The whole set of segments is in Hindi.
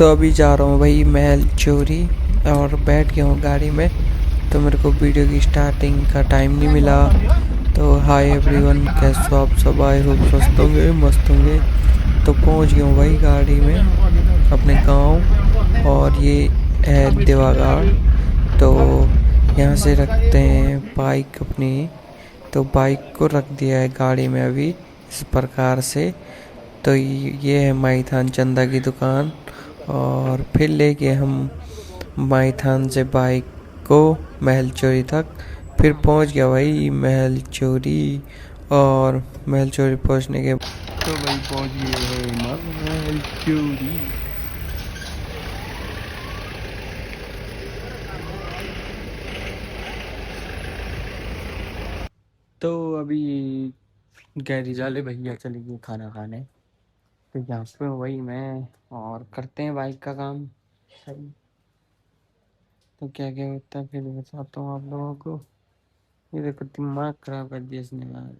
तो अभी जा रहा हूँ भाई महल चोरी और बैठ गया हूँ गाड़ी में। तो मेरे को वीडियो की स्टार्टिंग का टाइम नहीं मिला। तो हाय एवरीवन, कैसे हो आप सब? आए हो स्वस्थ होंगे, मस्त होंगे। तो पहुँच गया हूँ भाई गाड़ी में अपने गांव। और ये है देवागढ़। तो यहाँ से रखते हैं बाइक अपनी। तो बाइक को रख दिया है गाड़ी में अभी इस प्रकार से। तो ये है माईथान चंदा की दुकान। और फिर लेके हम माईथान से बाइक को महल चोरी तक। फिर पहुंच गया भाई महल चोरी। और महल चोरी पहुंचने के तो भाई पहुंच गए हैं महल चोरी। तो अभी गैरेज वाले भैया चले गए खाना खाने। तो यहाँ पे वही मैं और करते हैं बाइक का काम सही। तो क्या क्या होता है फिर बताता हूँ आप लोगों को। ये देखो दिमाग खराब कर दिया इसने यार।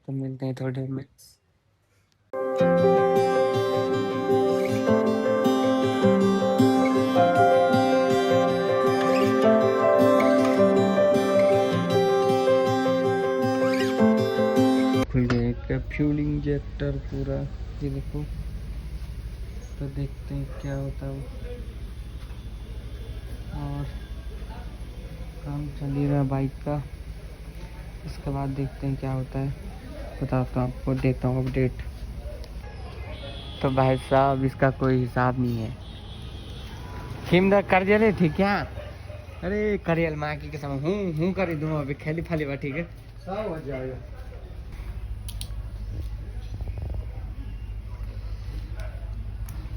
तो मिलते हैं थोड़ी देर में। खुल गया फ्यूल इंजेक्टर पूरा, ये देखो। तो देखते हैं क्या होता है। और काम चल ही रहा है बाइक का। इसके बाद देखते हैं क्या होता है, बताता हूँ आपको, देता हूँ अपडेट। तो भाई साहब इसका कोई हिसाब नहीं है। कीमत कर जले ठीक है। अरे करियल माँ की कसम हूँ कर दूँ अभी खेली फाली बा, ठीक है सब हो जाएगा।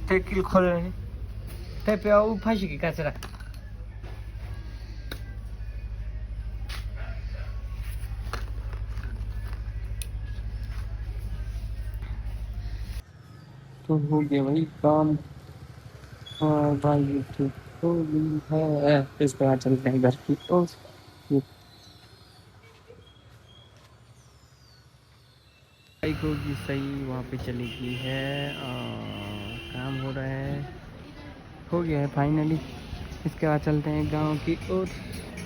किल खोल रहे हैं पे आओ फांसी की कचरा। तो हो गया भाई काम। हाँ भाई ठीक हो गई है। इसके बाद चलते हैं घर की। तो ये बाइक होगी सही वहाँ पे चली गई है। काम हो रहा है, हो गया है फाइनली। इसके बाद चलते हैं गांव की ओर।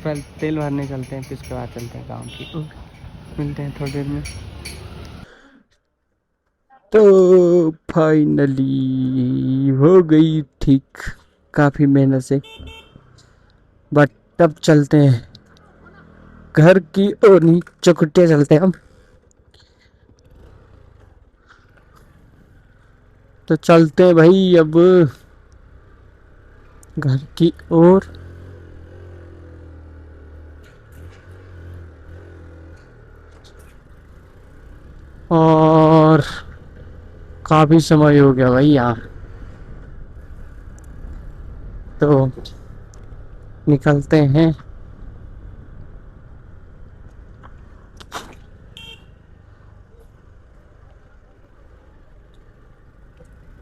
पहले तेल भरने चलते हैं, फिर उसके बाद चलते हैं गांव की ओर। मिलते हैं थोड़ी देर में। तो फाइनली हो गई ठीक, काफ़ी मेहनत से। बट तब चलते हैं घर की ओर, नहीं चौखुटिया चलते हैं हम। तो चलते हैं भाई अब घर की ओर। और काफ़ी समय हो गया भाई यहाँ। तो निकलते हैं।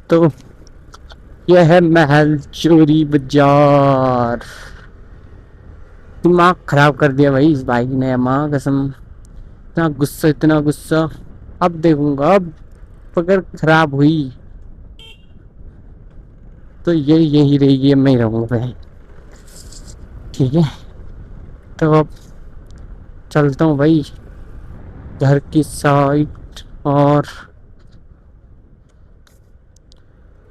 तो यह है महल चोरी बाजार। दिमाग खराब कर दिया भाई इस बाइक ने, माँ कसम। इतना गुस्सा, इतना गुस्सा। अब देखूंगा, अब अगर खराब हुई तो ये यही रहेगी, मैं ही रहूंगा भाई, ठीक है। तो अब चलता हूँ भाई घर की साइड। और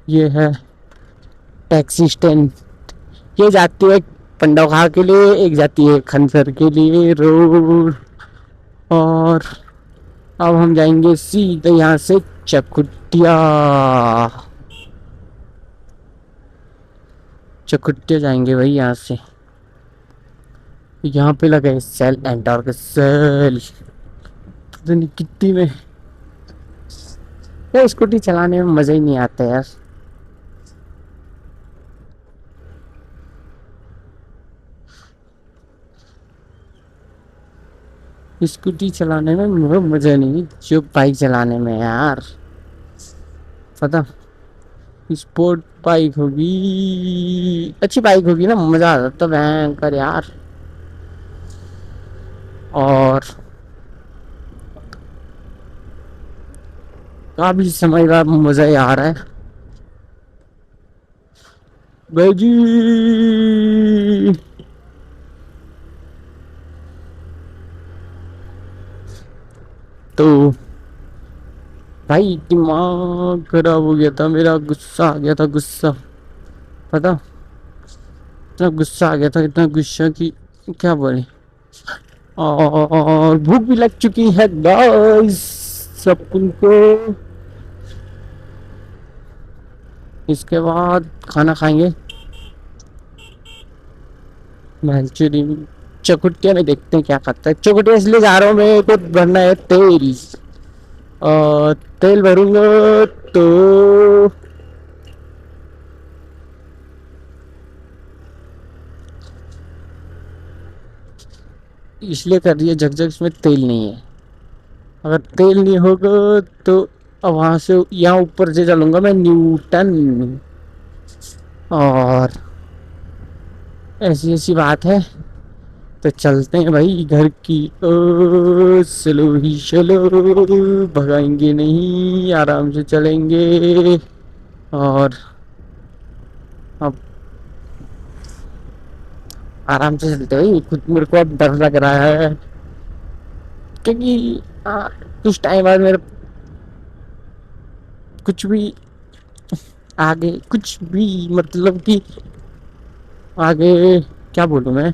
ये है टैक्सी स्टैंड। ये जाती है पंडौखा के लिए, एक जाती है खनसर के लिए रोड। और अब हम जाएंगे सीधे यहाँ से चकुटिया। चकुटिया जाएंगे भाई यहाँ से। यहाँ पे लगा है सेल एंटर के सेल। पता नहीं कितनी में यार, स्कूटी चलाने में मजा ही नहीं आता यार। स्कूटी चलाने में मुझे मजा नहीं जो बाइक चलाने में यार। पता, स्पोर्ट बाइक होगी, अच्छी बाइक होगी ना, मजा आ जाता भयंकर यार। और काफी समय बाद मजा ही आ रहा है। भाई तो भाई दिमाग खराब हो गया था मेरा, गुस्सा आ गया था, गुस्सा। पता, इतना गुस्सा आ गया था, इतना गुस्सा कि क्या बोले। और भूख भी लग चुकी है गाइस सबको। इसके बाद खाना खाएंगे मंचूरियन। चकुटिया में देखते हैं क्या खाता है। चकुटिया इसलिए जा रहा हूँ, मेरे को भरना है तेल। और तेल भरूंगा तो इसलिए कर रही है झकझक, इसमें तेल नहीं है। अगर तेल नहीं होगा तो अब वहां से यहाँ ऊपर से चलूंगा मैं न्यूटन। और ऐसी ऐसी बात है। तो चलते हैं भाई घर की ओर, स्लो ही चलो, भगाएंगे नहीं, आराम से चलेंगे। और अब आराम से चलते भाई, खुद मेरे को अब डर लग रहा है क्योंकि कुछ टाइम बाद मेरे कुछ भी आगे, कुछ भी मतलब कि आगे क्या बोलूँ मैं,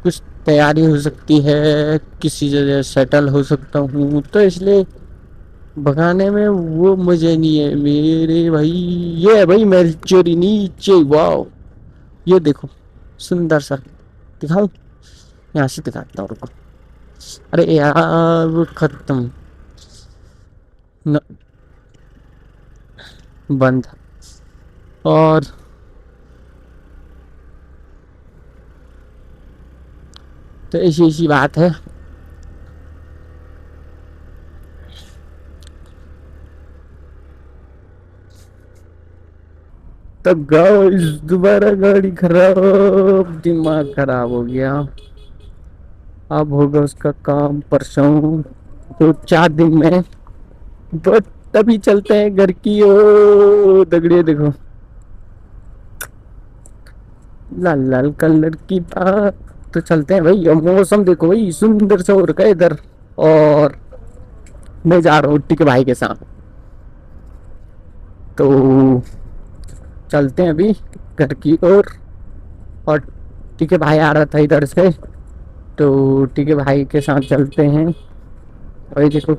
कुछ तैयारी हो सकती है, किसी जगह सेटल हो सकता हूँ, तो इसलिए भगाने में वो मजे नहीं है मेरे भाई। ये है भाई मेलचोरी नीचे, वाओ। ये देखो, सुंदर सा। दिखाऊं, यहाँ से दिखाता हूँ, रुको। अरे यार वो खत्म न, बंद। और तो ऐसी ऐसी बात है। तो गाइस दोबारा गाड़ी खराब, दिमाग खराब हो गया। अब होगा उसका काम परसों, तो 4 दिन में। बट तभी चलते हैं घर की ओ दगड़िए देखो, लाल लाल कलर की बात। तो चलते हैं भाई, अब मौसम देखो भाई, सुंदर सा हो रखा है इधर। और मैं जा रहा हूँ टिके भाई के साथ। तो चलते हैं अभी घर की ओर। और टिके भाई आ रहा था इधर से, तो टिके भाई के साथ चलते हैं। भाई देखो,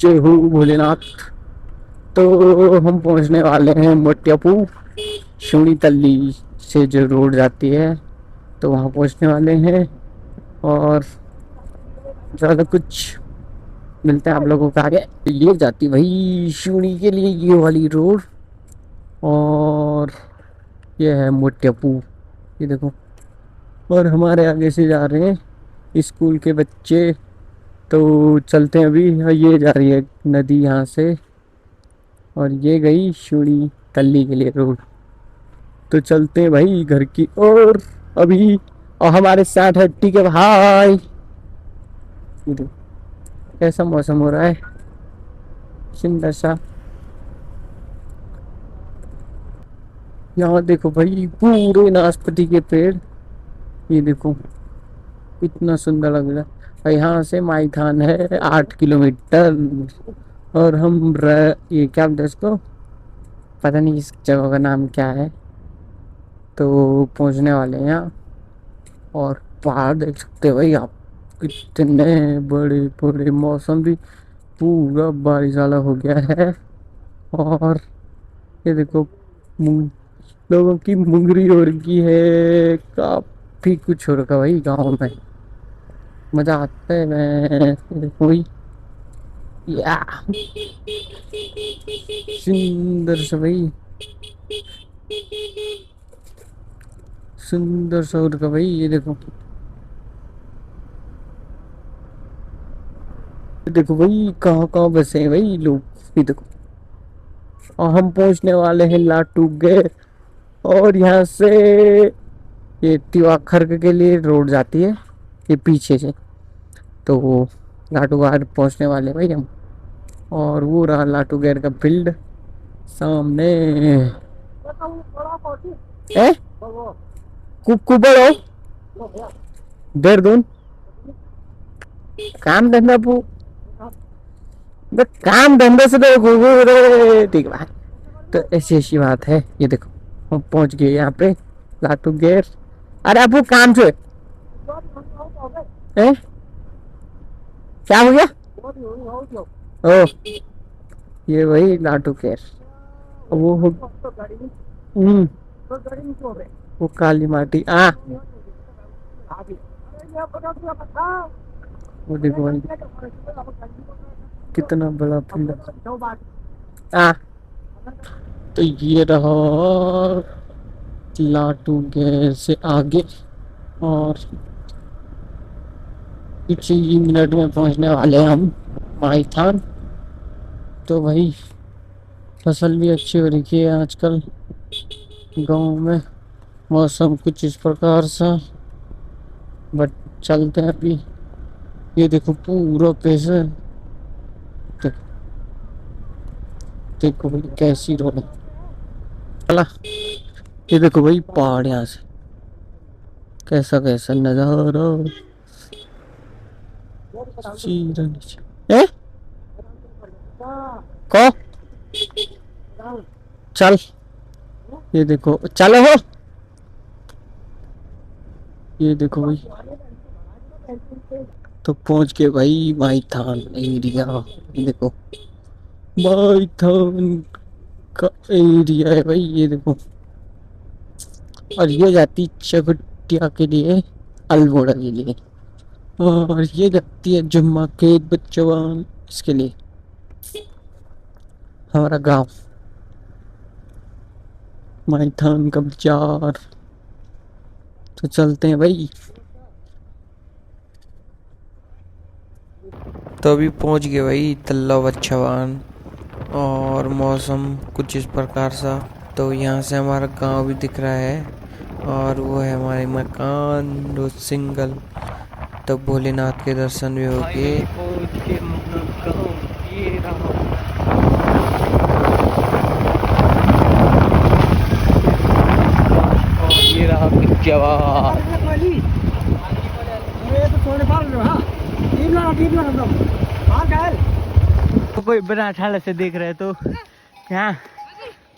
जय हो भोलेनाथ। तो हम पहुंचने वाले हैं मोटियापू, शूनी तल्ली से जो रोड जाती है, तो वहाँ पहुंचने वाले हैं। और ज़्यादा कुछ मिलता है आप लोगों को आगे। ये जाती भाई शूनी के लिए ये वाली रोड। और ये है मोटियापू, ये देखो। और हमारे आगे से जा रहे हैं स्कूल के बच्चे। तो चलते हैं अभी, ये जा रही है नदी यहाँ से। और ये गई शूनी तल्ली के लिए रोड। तो चलते हैं भाई घर की ओर अभी। और हमारे साथ है टीके भाई। ये देखो, कैसा मौसम हो रहा है, सुंदर सा। यहाँ देखो भाई पूरे नाशपाती के पेड़, ये देखो इतना सुंदर लग रहा है। और यहाँ से माईथान है 8 किलोमीटर। और ये क्या बोलते हैं इसको, पता नहीं इस जगह का नाम क्या है। तो पहुँचने वाले हैं यहाँ। और पहाड़ देख सकते हो भाई आप, कितने बड़े बड़े। मौसम भी पूरा बारिश वाला हो गया है। और ये देखो, मूंग लोगों की मुंगरी हो रखी है, काफी कुछ हो रखा भाई गांव में। मजा आता है। मैं देखो भाई, या सुंदर सा भाई, सुंदर सा हो रखा भाई, ये देखो। ये देखो भाई कहाँ कहाँ बसे हैं भाई लोग, ये देखो। और हम पहुंचने वाले हैं लाटू गए। और यहाँ से ये तिवाखर के लिए रोड जाती है, ये पीछे से। तो लाटूगार पहुंचने वाले भाई हम। और वो रहा लाटूगैर का फील्ड सामने। ए कुबड़ो देर दून काम धंधा काम धंधे से तो ठीक है। तो ऐसी ऐसी बात है। ये देखो हम पहुंच गए यहाँ पे लाटू गेर। अरे आपको काम से ए? क्या हो गया? ओ ये वही लाटू केर वो हो। हम्म, वो काली माटी वो देखो भाई कितना बड़ा फील्ड तो ये रहा लाटू गेर से आगे और कुछ ही मिनट में पहुंचने वाले हैं हम माइथान। तो भाई फसल भी अच्छी हो रही है आजकल गांव में। मौसम कुछ इस प्रकार सा बट चलते हैं अभी। ये देखो पूरा कैसे देखो भाई कैसी रोड है। चला ये देखो भाई पहाड़ यहाँ से कैसा कैसा नजारा सीधा नीचे। ए? को चल ये देखो चलो हो। ये देखो भाई तो पहुंच गए भाई माइथान एरिया। ये देखो माइथान का एरिया है भाई। ये देखो और ये जाती चकुटिया के लिए अल्मोड़ा के लिए और ये जाती है जुम्मा के बच्चवान इसके लिए हमारा गांव माइथान का बाजार। तो चलते हैं भाई। तो अभी पहुंच गए भाई तल्ला बच्चवान और मौसम कुछ इस प्रकार सा। तो यहाँ से हमारा गांव भी दिख रहा है और वो है हमारे मकान दो सिंगल। तो भोलेनाथ के दर्शन भी हो गए। ये रहा जवान। तो कोई बना ठाला से देख रहे तो यहाँ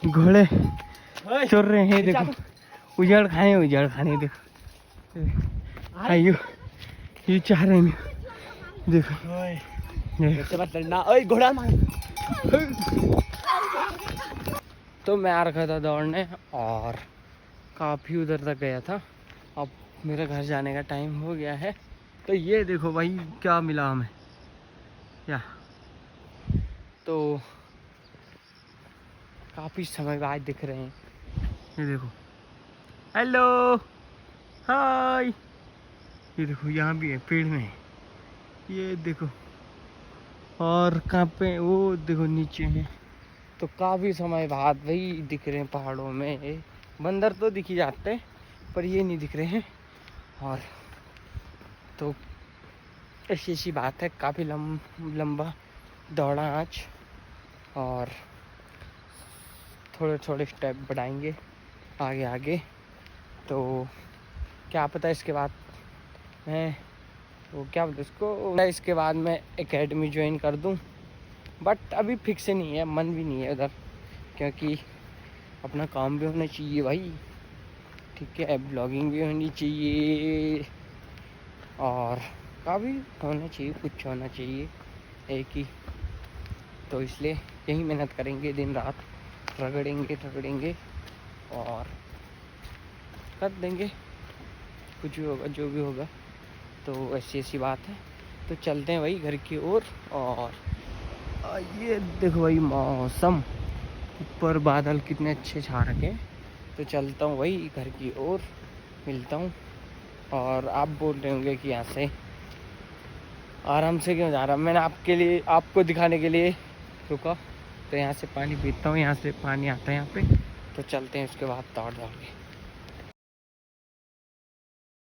घोड़े चल रहे हैं। देखो उजाड़ खाने देखो आयु ये चाह रहे हैं। देखो घोड़ा तो मैं आ रखा था दौड़ने और काफ़ी उधर तक गया था। अब मेरे घर जाने का टाइम हो गया है। तो ये देखो भाई क्या मिला हमें क्या। तो काफ़ी समय बाद दिख रहे हैं। ये देखो हेलो हाय। ये देखो यहाँ भी है पेड़ में। ये देखो और कहाँ पे वो देखो नीचे है। तो काफ़ी समय बाद भाई दिख रहे हैं पहाड़ों में। बंदर तो दिख ही जाते हैं पर ये नहीं दिख रहे हैं। और तो ऐसी बात है काफ़ी लंबा दौड़ा आज और थोड़े थोड़े स्टेप बढ़ाएंगे आगे। तो क्या पता इसके बाद मैं वो क्या बोलते इसको इसके बाद मैं एकेडमी ज्वाइन कर दूं। बट अभी फिक्स नहीं है मन भी नहीं है उधर क्योंकि अपना काम भी होना चाहिए भाई। ठीक है ब्लॉगिंग भी होनी चाहिए और काफ़ी होना चाहिए कुछ होना चाहिए एक ही। तो इसलिए यही मेहनत करेंगे दिन रात रगड़ेंगे और कर देंगे कुछ भी होगा जो भी होगा। तो ऐसी बात है। तो चलते हैं भाई घर की ओर। और ये देखो भाई मौसम ऊपर बादल कितने अच्छे छा रखे हैं। तो चलता हूँ भाई घर की ओर मिलता हूँ। और आप बोल रहे होंगे कि यहाँ से आराम से क्यों जा रहा। मैंने आपके लिए आपको दिखाने के लिए रुका। तो यहाँ से पानी पीता हूँ। यहाँ से पानी आता है यहाँ पे। तो चलते हैं उसके बाद दौड़ के।